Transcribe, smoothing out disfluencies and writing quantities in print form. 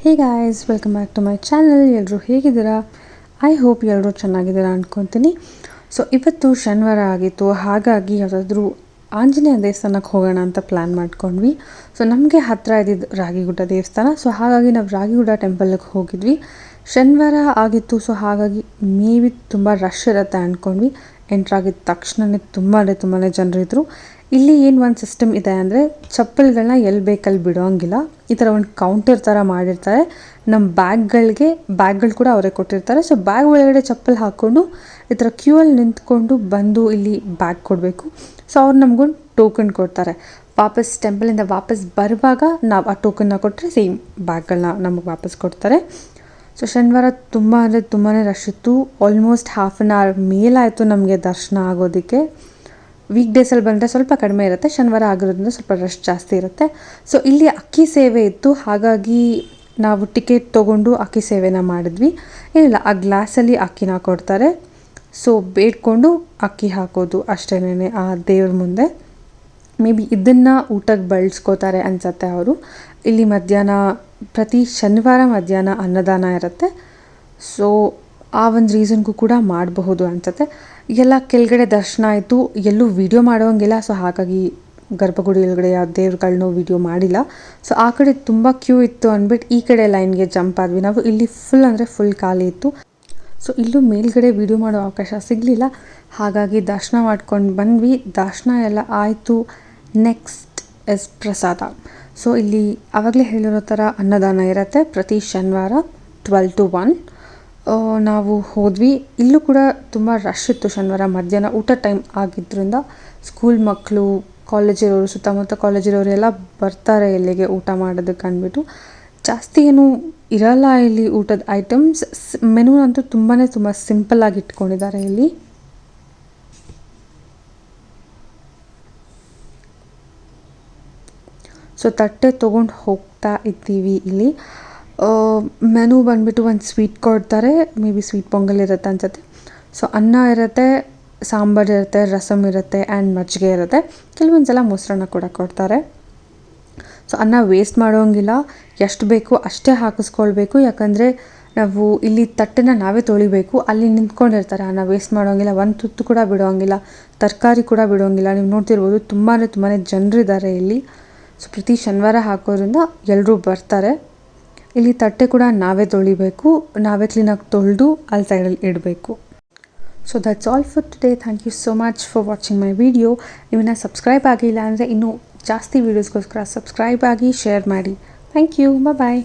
Hey guys, welcome back to my channel. ಎಲ್ಲರೂ ಹೇಗಿದ್ದೀರಾ? I hope ಎಲ್ಲರೂ ಚೆನ್ನಾಗಿದ್ದೀರಾ ಅಂದ್ಕೊತೀನಿ. ಸೊ ಇವತ್ತು ಶನಿವಾರ ಆಗಿತ್ತು, ಹಾಗಾಗಿ ಯಾವುದಾದ್ರೂ ಆಂಜನೇಯ ದೇವಸ್ಥಾನಕ್ಕೆ ಹೋಗೋಣ ಅಂತ ಪ್ಲ್ಯಾನ್ ಮಾಡ್ಕೊಂಡ್ವಿ. ಸೊ ನಮಗೆ ಹತ್ತಿರ ಇದ್ದಿದ್ದು ರಾಗಿಗುಡ್ಡ ದೇವಸ್ಥಾನ. ಸೊ ಹಾಗಾಗಿ ನಾವು ರಾಗಿಗುಡ್ಡ ಟೆಂಪಲ್ಗೆ ಹೋಗಿದ್ವಿ. ಶನಿವಾರ ಆಗಿತ್ತು, ಸೊ ಹಾಗಾಗಿ ಮೇ ಬಿ ತುಂಬ ರಶ್ ಇರುತ್ತೆ ಅಂದ್ಕೊಂಡ್ವಿ. ಎಂಟ್ರಾಗಿದ್ದ ತಕ್ಷಣವೇ ತುಂಬಾ ಜನರಿದ್ದರು. ಇಲ್ಲಿ ಏನು ಒಂದು ಸಿಸ್ಟಮ್ ಇದೆ ಅಂದರೆ, ಚಪ್ಪಲ್ಗಳನ್ನ ಎಲ್ಲಿ ಬೇಕಲ್ಲಿ ಬಿಡೋಂಗಿಲ್ಲ. ಈ ಥರ ಒಂದು ಕೌಂಟರ್ ಥರ ಮಾಡಿರ್ತಾರೆ. ನಮ್ಮ ಬ್ಯಾಗ್ಗಳು ಕೂಡ ಅವರೇ ಕೊಟ್ಟಿರ್ತಾರೆ. ಸೊ ಬ್ಯಾಗ್ ಒಳಗಡೆ ಚಪ್ಪಲ್ ಹಾಕ್ಕೊಂಡು ಈ ಥರ ಕ್ಯೂ ಅಲ್ಲಿ ನಿಂತ್ಕೊಂಡು ಬಂದು ಇಲ್ಲಿ ಬ್ಯಾಗ್ ಕೊಡಬೇಕು. ಸೊ ಅವ್ರು ನಮಗೊಂದು ಟೋಕನ್ ಕೊಡ್ತಾರೆ. ವಾಪಸ್ ಟೆಂಪಲಿಂದ ವಾಪಸ್ ಬರುವಾಗ ನಾವು ಆ ಟೋಕನ್ನ ಕೊಟ್ಟರೆ ಸೇಮ್ ಬ್ಯಾಗ್ಗಳನ್ನ ನಮಗೆ ವಾಪಸ್ ಕೊಡ್ತಾರೆ. ಸೊ ಶನಿವಾರ ತುಂಬ ರಶ್ ಇತ್ತು. ಆಲ್ಮೋಸ್ಟ್ ಹಾಫ್ ಆನ್ ಅವರ್ ಮೇಲಾಯಿತು ನಮಗೆ ದರ್ಶನ ಆಗೋದಕ್ಕೆ. ವೀಕ್ ಡೇಸಲ್ಲಿ ಬಂದರೆ ಸ್ವಲ್ಪ ಕಡಿಮೆ ಇರುತ್ತೆ, ಶನಿವಾರ ಆಗಿರೋದ್ರಿಂದ ಸ್ವಲ್ಪ ರಶ್ ಜಾಸ್ತಿ ಇರುತ್ತೆ. ಸೊ ಇಲ್ಲಿ ಅಕ್ಕಿ ಸೇವೆ ಇತ್ತು, ಹಾಗಾಗಿ ನಾವು ಟಿಕೆಟ್ ತೊಗೊಂಡು ಅಕ್ಕಿ ಸೇವೆನ ಮಾಡಿದ್ವಿ. ಏನಿಲ್ಲ, ಆ ಗ್ಲಾಸಲ್ಲಿ ಅಕ್ಕಿನ ಕೊಡ್ತಾರೆ. ಸೊ ಬೇಡ್ಕೊಂಡು ಅಕ್ಕಿ ಹಾಕೋದು ಅಷ್ಟೇನೆ ಆ ದೇವ್ರ ಮುಂದೆ. ಮೇ ಬಿ ಇದನ್ನು ಊಟಕ್ಕೆ ಬಳಸ್ಕೋತಾರೆ ಅನಿಸುತ್ತೆ ಅವರು. ಇಲ್ಲಿ ಪ್ರತಿ ಶನಿವಾರ ಮಧ್ಯಾಹ್ನ ಅನ್ನದಾನ ಇರುತ್ತೆ. ಸೊ ಆ ಒಂದು ರೀಸನ್ಗೂ ಕೂಡ ಮಾಡಬಹುದು ಅನಿಸುತ್ತೆ. ಎಲ್ಲ ಕೆಳಗಡೆ ದರ್ಶನ ಆಯಿತು, ಎಲ್ಲೂ ವಿಡಿಯೋ ಮಾಡೋಂಗಿಲ್ಲ. ಸೊ ಹಾಗಾಗಿ ಗರ್ಭಗುಡಿ ಒಳಗಡೆ ಯಾವ ದೇವ್ರುಗಳನ್ನೂ ವಿಡಿಯೋ ಮಾಡಿಲ್ಲ. ಸೊ ಆ ಕಡೆ ತುಂಬ ಕ್ಯೂ ಇತ್ತು ಅಂದ್ಬಿಟ್ಟು ಈ ಕಡೆ ಲೈನ್ಗೆ ಜಂಪ್ ಆದ್ವಿ ನಾವು. ಇಲ್ಲಿ ಫುಲ್ ಖಾಲಿ ಇತ್ತು. ಸೊ ಇಲ್ಲೂ ಮೇಲ್ಗಡೆ ವಿಡಿಯೋ ಮಾಡೋ ಅವಕಾಶ ಸಿಗಲಿಲ್ಲ, ಹಾಗಾಗಿ ದರ್ಶನ ಮಾಡ್ಕೊಂಡು ಬಂದ್ವಿ. ದರ್ಶನ ಎಲ್ಲ ಆಯಿತು. ನೆಕ್ಸ್ಟ್ ಇಸ್ ಪ್ರಸಾದ. ಸೊ ಇಲ್ಲಿ ಆವಾಗಲೇ ಹೇಳಿರೋ ಥರ ಅನ್ನದಾನ ಇರುತ್ತೆ ಪ್ರತಿ ಶನಿವಾರ 12 to 1. ನಾವು ಹೋದ್ವಿ. ಇಲ್ಲೂ ಕೂಡ ತುಂಬ ರಶ್ ಇತ್ತು. ಶನಿವಾರ ಮಧ್ಯಾಹ್ನ ಊಟ ಟೈಮ್ ಆಗಿದ್ದರಿಂದ ಸ್ಕೂಲ್ ಮಕ್ಕಳು, ಕಾಲೇಜಿರೋರು, ಸುತ್ತಮುತ್ತ ಕಾಲೇಜಿರೋರು ಎಲ್ಲ ಬರ್ತಾರೆ ಇಲ್ಲಿಗೆ ಊಟ ಮಾಡೋದಕ್ಕೆ ಅಂದ್ಬಿಟ್ಟು. ಜಾಸ್ತಿ ಏನು ಇರಲ್ಲ ಇಲ್ಲಿ ಊಟದ ಐಟಮ್ಸ್. ಮೆನುನಂತೂ ತುಂಬ ಸಿಂಪಲ್ಲಾಗಿ ಇಟ್ಕೊಂಡಿದ್ದಾರೆ ಇಲ್ಲಿ. ಸೊ ತಟ್ಟೆ ತೊಗೊಂಡು ಹೋಗ್ತಾ ಇದ್ದೀವಿ. ಇಲ್ಲಿ ಮೆನು ಬಂದುಬಿಟ್ಟು ಒಂದು ಸ್ವೀಟ್ ಕೊಡ್ತಾರೆ. ಮೇ ಬಿ ಸ್ವೀಟ್ ಪೊಂಗಲ್ ಇರುತ್ತೆ ಅನ್ಸುತ್ತೆ. ಸೊ ಅನ್ನ ಇರುತ್ತೆ, ಸಾಂಬಾರು ಇರುತ್ತೆ, ರಸಮ್ ಇರುತ್ತೆ ಆ್ಯಂಡ್ ಮಜ್ಜಿಗೆ ಇರುತ್ತೆ. ಕೆಲವೊಂದು ಸಲ ಮೊಸರನ್ನ ಕೂಡ ಕೊಡ್ತಾರೆ. ಸೊ ಅನ್ನ ವೇಸ್ಟ್ ಮಾಡೋಂಗಿಲ್ಲ, ಎಷ್ಟು ಬೇಕೋ ಅಷ್ಟೇ ಹಾಕಿಸ್ಕೊಳ್ಬೇಕು. ಯಾಕಂದರೆ ನಾವು ಇಲ್ಲಿ ತಟ್ಟೆನ ನಾವೇ ತೊಳಿಬೇಕು. ಅಲ್ಲಿ ನಿಂತ್ಕೊಂಡಿರ್ತಾರೆ, ಅನ್ನ ವೇಸ್ಟ್ ಮಾಡೋಂಗಿಲ್ಲ, ಒಂದು ತುತ್ತು ಕೂಡ ಬಿಡೋಂಗಿಲ್ಲ, ತರಕಾರಿ ಕೂಡ ಬಿಡೋಂಗಿಲ್ಲ. ನೀವು ನೋಡ್ತಿರ್ಬೋದು ತುಂಬಾ ಜನರಿದ್ದಾರೆ ಇಲ್ಲಿ. ಸೊ ಪ್ರತಿ ಶನಿವಾರ ಹಾಕೋದ್ರಿಂದ ಎಲ್ಲರೂ ಬರ್ತಾರೆ. ಇಲ್ಲಿ ತಟ್ಟೆ ಕೂಡ ನಾವೇ ತೊಳಿಬೇಕು, ನಾವೇ ಕ್ಲೀನಾಗಿ ತೊಳೆದು ಅಲ್ಲಿ ಸೈಡಲ್ಲಿ ಇಡಬೇಕು. So that's all for today. Thank you so much for watching my video. ನೀವಿನ್ನ ಸಬ್ಸ್ಕ್ರೈಬ್ ಆಗಿಲ್ಲ ಅಂದರೆ ಇನ್ನೂ ಜಾಸ್ತಿ ವೀಡಿಯೋಸ್ಗೋಸ್ಕರ ಸಬ್ಸ್ಕ್ರೈಬ್ ಆಗಿ, ಶೇರ್ ಮಾಡಿ. Thank you. ಬಾಯ್.